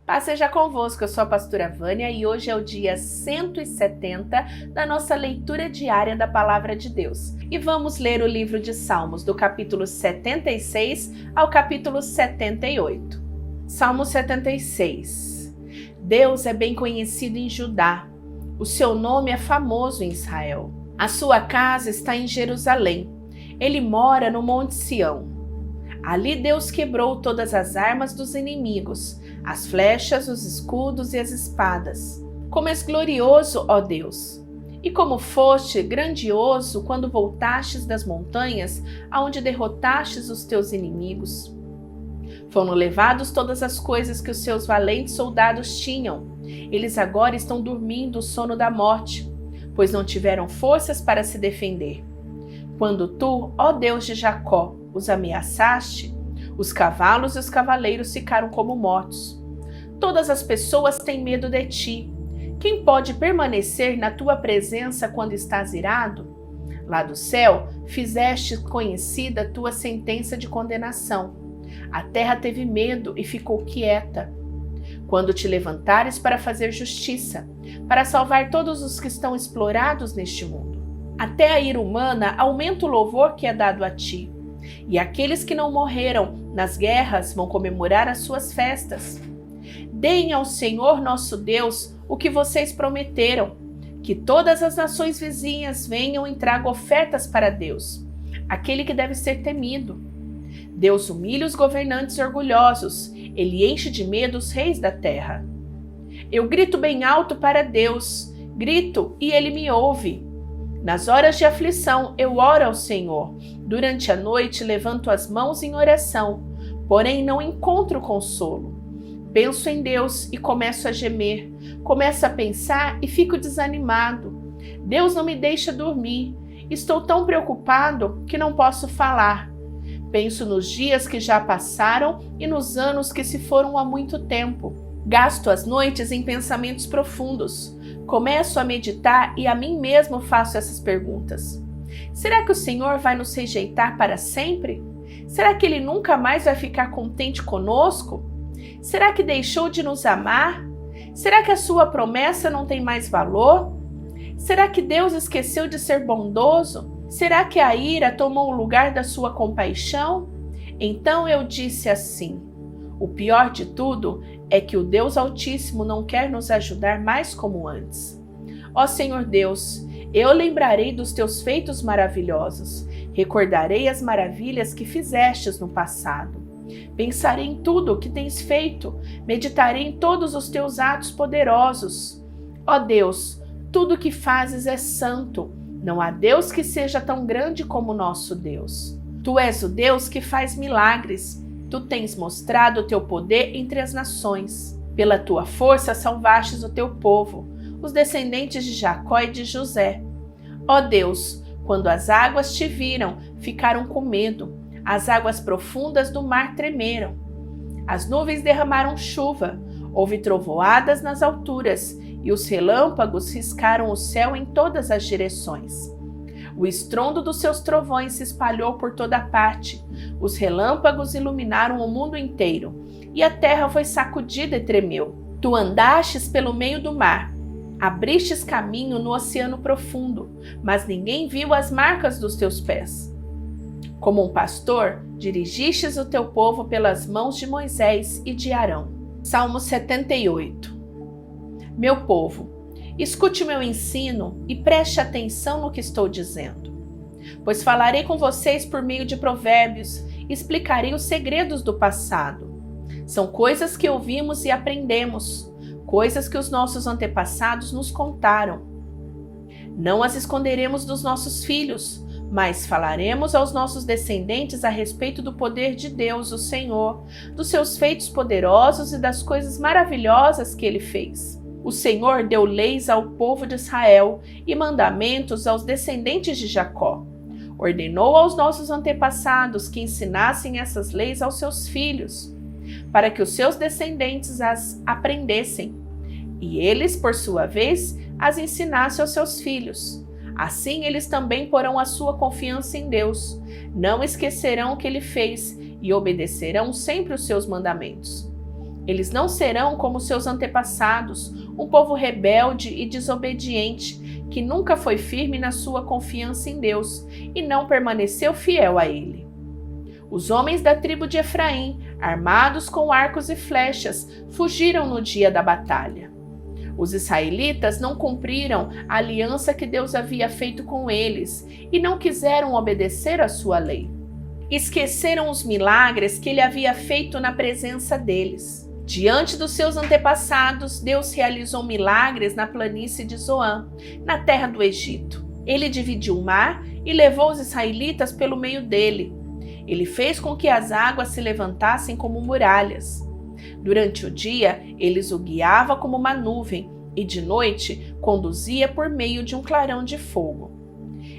Paz seja convosco, eu sou a pastora Vânia e hoje é o dia 170 da nossa leitura diária da Palavra de Deus. E vamos ler o livro de Salmos, do capítulo 76 ao capítulo 78. Salmo 76. Deus é bem conhecido em Judá, o seu nome é famoso em Israel. A sua casa está em Jerusalém, ele mora no Monte Sião. Ali Deus quebrou todas as armas dos inimigos, as flechas, os escudos e as espadas. Como és glorioso, ó Deus! E como foste grandioso quando voltastes das montanhas, aonde derrotastes os teus inimigos. Foram levados todas as coisas que os seus valentes soldados tinham. Eles agora estão dormindo o sono da morte, pois não tiveram forças para se defender. Quando tu, ó Deus de Jacó, os ameaçaste, os cavalos e os cavaleiros ficaram como mortos. Todas as pessoas têm medo de ti. Quem pode permanecer na tua presença quando estás irado? Lá do céu, fizeste conhecida a tua sentença de condenação. A terra teve medo e ficou quieta. Quando te levantares para fazer justiça, para salvar todos os que estão explorados neste mundo. Até a ira humana aumenta o louvor que é dado a ti. E aqueles que não morreram nas guerras vão comemorar as suas festas. Deem ao Senhor nosso Deus o que vocês prometeram, que todas as nações vizinhas venham e tragam ofertas para Deus, aquele que deve ser temido. Deus humilha os governantes orgulhosos, ele enche de medo os reis da terra. Eu grito bem alto para Deus, grito e ele me ouve. Nas horas de aflição eu oro ao Senhor. Durante a noite levanto as mãos em oração, porém não encontro consolo. Penso em Deus e começo a gemer. Começo a pensar e fico desanimado. Deus não me deixa dormir. Estou tão preocupado que não posso falar. Penso nos dias que já passaram e nos anos que se foram há muito tempo. Gasto as noites em pensamentos profundos. Começo a meditar e a mim mesmo faço essas perguntas. Será que o Senhor vai nos rejeitar para sempre? Será que Ele nunca mais vai ficar contente conosco? Será que deixou de nos amar? Será que a sua promessa não tem mais valor? Será que Deus esqueceu de ser bondoso? Será que a ira tomou o lugar da sua compaixão? Então eu disse assim: o pior de tudo é que o Deus Altíssimo não quer nos ajudar mais como antes. Ó Senhor Deus, eu lembrarei dos teus feitos maravilhosos, recordarei as maravilhas que fizestes no passado. Pensarei em tudo o que tens feito, meditarei em todos os teus atos poderosos. Ó Deus, tudo o que fazes é santo, não há Deus que seja tão grande como nosso Deus. Tu és o Deus que faz milagres. Tu tens mostrado o teu poder entre as nações. Pela tua força salvastes o teu povo, os descendentes de Jacó e de José. Ó Deus, quando as águas te viram, ficaram com medo. As águas profundas do mar tremeram. As nuvens derramaram chuva, houve trovoadas nas alturas, e os relâmpagos riscaram o céu em todas as direções. O estrondo dos seus trovões se espalhou por toda parte. Os relâmpagos iluminaram o mundo inteiro, e a terra foi sacudida e tremeu. Tu andastes pelo meio do mar, abristes caminho no oceano profundo, mas ninguém viu as marcas dos teus pés. Como um pastor, dirigistes o teu povo pelas mãos de Moisés e de Arão. Salmo 78. Meu povo, escute meu ensino e preste atenção no que estou dizendo. Pois falarei com vocês por meio de provérbios e explicarei os segredos do passado. São coisas que ouvimos e aprendemos, coisas que os nossos antepassados nos contaram. Não as esconderemos dos nossos filhos, mas falaremos aos nossos descendentes a respeito do poder de Deus, o Senhor, dos seus feitos poderosos e das coisas maravilhosas que Ele fez. O Senhor deu leis ao povo de Israel e mandamentos aos descendentes de Jacó. Ordenou aos nossos antepassados que ensinassem essas leis aos seus filhos, para que os seus descendentes as aprendessem, e eles, por sua vez, as ensinassem aos seus filhos. Assim eles também porão a sua confiança em Deus, não esquecerão o que Ele fez e obedecerão sempre os seus mandamentos. Eles não serão como seus antepassados, um povo rebelde e desobediente, que nunca foi firme na sua confiança em Deus e não permaneceu fiel a Ele. Os homens da tribo de Efraim, armados com arcos e flechas, fugiram no dia da batalha. Os israelitas não cumpriram a aliança que Deus havia feito com eles e não quiseram obedecer à sua lei. Esqueceram os milagres que ele havia feito na presença deles. Diante dos seus antepassados, Deus realizou milagres na planície de Zoan, na terra do Egito. Ele dividiu o mar e levou os israelitas pelo meio dele. Ele fez com que as águas se levantassem como muralhas. Durante o dia, eles o guiava como uma nuvem e de noite conduzia por meio de um clarão de fogo.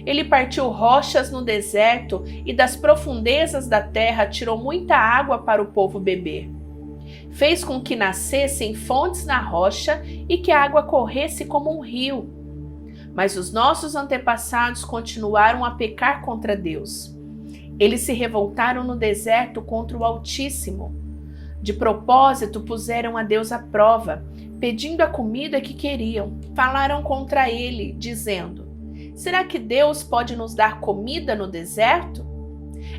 Ele partiu rochas no deserto e das profundezas da terra tirou muita água para o povo beber. Fez com que nascessem fontes na rocha e que a água corresse como um rio. Mas os nossos antepassados continuaram a pecar contra Deus. Eles se revoltaram no deserto contra o Altíssimo. De propósito puseram a Deus à prova, pedindo a comida que queriam. Falaram contra ele, dizendo: será que Deus pode nos dar comida no deserto?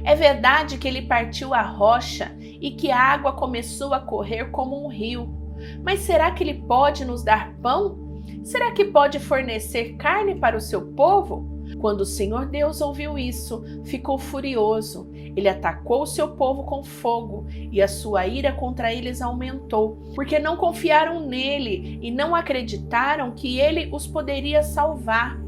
É verdade que ele partiu a rocha e que a água começou a correr como um rio. Mas será que ele pode nos dar pão? Será que pode fornecer carne para o seu povo? Quando o Senhor Deus ouviu isso, ficou furioso. Ele atacou o seu povo com fogo e a sua ira contra eles aumentou, porque não confiaram nele e não acreditaram que ele os poderia salvar.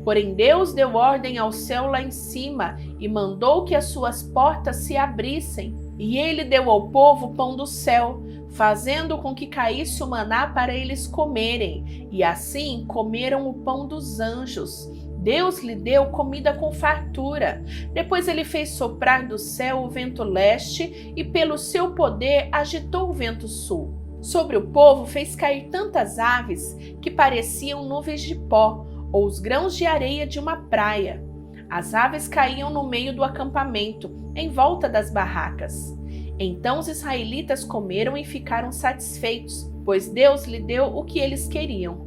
Porém, Deus deu ordem ao céu lá em cima e mandou que as suas portas se abrissem. E ele deu ao povo pão do céu, fazendo com que caísse o maná para eles comerem. E assim comeram o pão dos anjos. Deus lhe deu comida com fartura. Depois ele fez soprar do céu o vento leste e pelo seu poder agitou o vento sul. Sobre o povo fez cair tantas aves que pareciam nuvens de pó, ou os grãos de areia de uma praia. As aves caíam no meio do acampamento, em volta das barracas. Então os israelitas comeram e ficaram satisfeitos, pois Deus lhe deu o que eles queriam.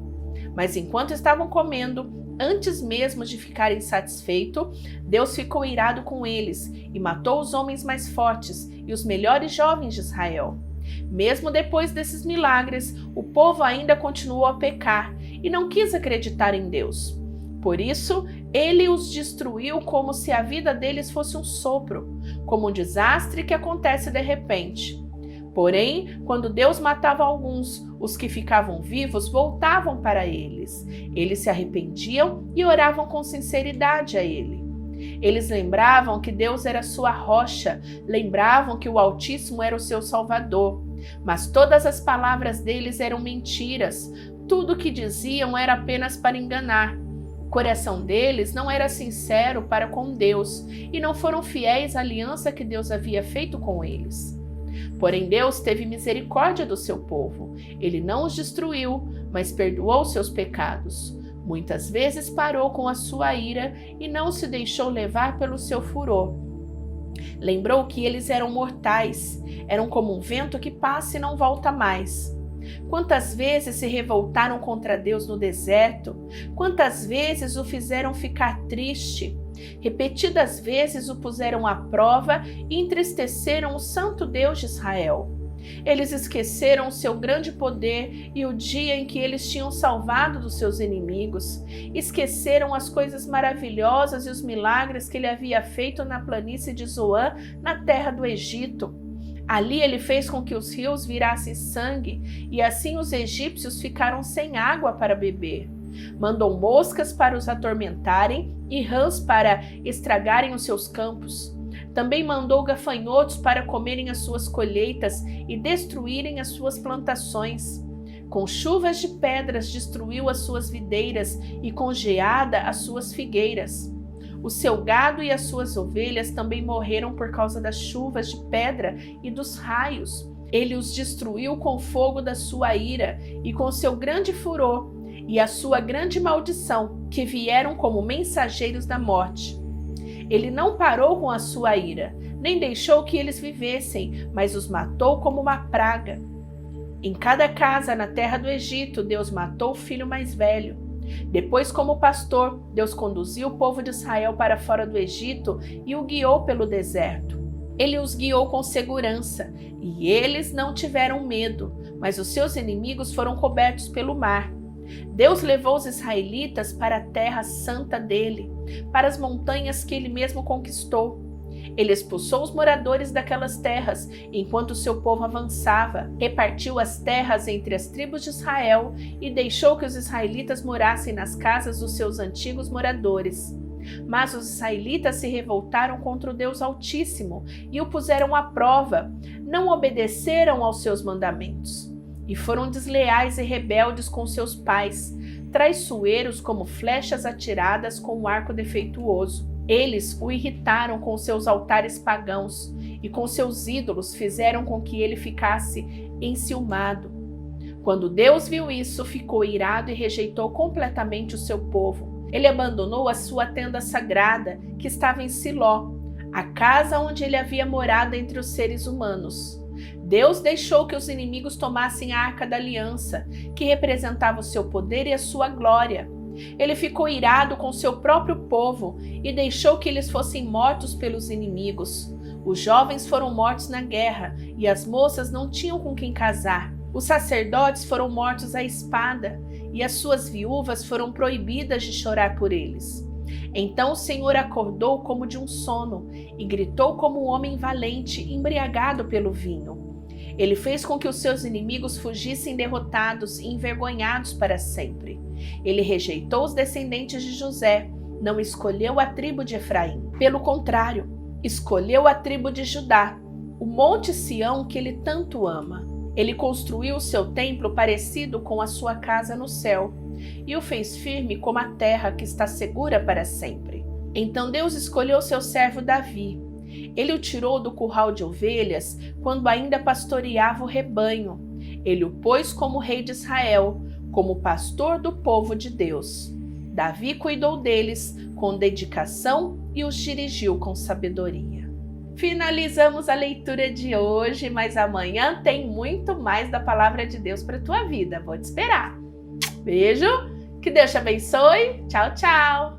Mas enquanto estavam comendo, antes mesmo de ficarem satisfeitos, Deus ficou irado com eles e matou os homens mais fortes e os melhores jovens de Israel. Mesmo depois desses milagres, o povo ainda continuou a pecar e não quis acreditar em Deus. Por isso, ele os destruiu como se a vida deles fosse um sopro, como um desastre que acontece de repente. Porém, quando Deus matava alguns, os que ficavam vivos voltavam para eles. Eles se arrependiam e oravam com sinceridade a ele. Eles lembravam que Deus era sua rocha, lembravam que o Altíssimo era o seu Salvador. Mas todas as palavras deles eram mentiras, tudo o que diziam era apenas para enganar. O coração deles não era sincero para com Deus e não foram fiéis à aliança que Deus havia feito com eles. Porém, Deus teve misericórdia do seu povo. Ele não os destruiu, mas perdoou seus pecados. Muitas vezes parou com a sua ira e não se deixou levar pelo seu furor. Lembrou que eles eram mortais, eram como um vento que passa e não volta mais. Quantas vezes se revoltaram contra Deus no deserto? Quantas vezes o fizeram ficar triste? Repetidas vezes o puseram à prova e entristeceram o santo Deus de Israel. Eles esqueceram o seu grande poder e o dia em que eles tinham salvado dos seus inimigos. Esqueceram as coisas maravilhosas e os milagres que ele havia feito na planície de Zoan, na terra do Egito. Ali ele fez com que os rios virassem sangue e assim os egípcios ficaram sem água para beber. Mandou moscas para os atormentarem e rãs para estragarem os seus campos. Também mandou gafanhotos para comerem as suas colheitas e destruírem as suas plantações. Com chuvas de pedras destruiu as suas videiras e com geada as suas figueiras. O seu gado e as suas ovelhas também morreram por causa das chuvas de pedra e dos raios. Ele os destruiu com o fogo da sua ira e com seu grande furor e a sua grande maldição, que vieram como mensageiros da morte. Ele não parou com a sua ira, nem deixou que eles vivessem, mas os matou como uma praga. Em cada casa na terra do Egito, Deus matou o filho mais velho. Depois, como pastor, Deus conduziu o povo de Israel para fora do Egito e o guiou pelo deserto. Ele os guiou com segurança, e eles não tiveram medo, mas os seus inimigos foram cobertos pelo mar. Deus levou os israelitas para a terra santa dele, para as montanhas que ele mesmo conquistou. Ele expulsou os moradores daquelas terras, enquanto seu povo avançava, repartiu as terras entre as tribos de Israel e deixou que os israelitas morassem nas casas dos seus antigos moradores. Mas os israelitas se revoltaram contra o Deus Altíssimo e o puseram à prova, não obedeceram aos seus mandamentos. E foram desleais e rebeldes com seus pais, traiçoeiros como flechas atiradas com um arco defeituoso. Eles o irritaram com seus altares pagãos e com seus ídolos fizeram com que ele ficasse enciumado. Quando Deus viu isso, ficou irado e rejeitou completamente o seu povo. Ele abandonou a sua tenda sagrada, que estava em Siló, a casa onde ele havia morado entre os seres humanos. Deus deixou que os inimigos tomassem a Arca da Aliança, que representava o seu poder e a sua glória. Ele ficou irado com seu próprio povo e deixou que eles fossem mortos pelos inimigos. Os jovens foram mortos na guerra e as moças não tinham com quem casar. Os sacerdotes foram mortos à espada e as suas viúvas foram proibidas de chorar por eles. Então o Senhor acordou como de um sono e gritou como um homem valente, embriagado pelo vinho. Ele fez com que os seus inimigos fugissem derrotados e envergonhados para sempre. Ele rejeitou os descendentes de José, não escolheu a tribo de Efraim. Pelo contrário, escolheu a tribo de Judá, o monte Sião que ele tanto ama. Ele construiu o seu templo parecido com a sua casa no céu e o fez firme como a terra que está segura para sempre. Então Deus escolheu seu servo Davi. Ele o tirou do curral de ovelhas quando ainda pastoreava o rebanho. Ele o pôs como rei de Israel, como pastor do povo de Deus. Davi cuidou deles com dedicação e os dirigiu com sabedoria. Finalizamos a leitura de hoje, mas amanhã tem muito mais da palavra de Deus para a tua vida. Vou te esperar. Beijo, que Deus te abençoe. Tchau, tchau.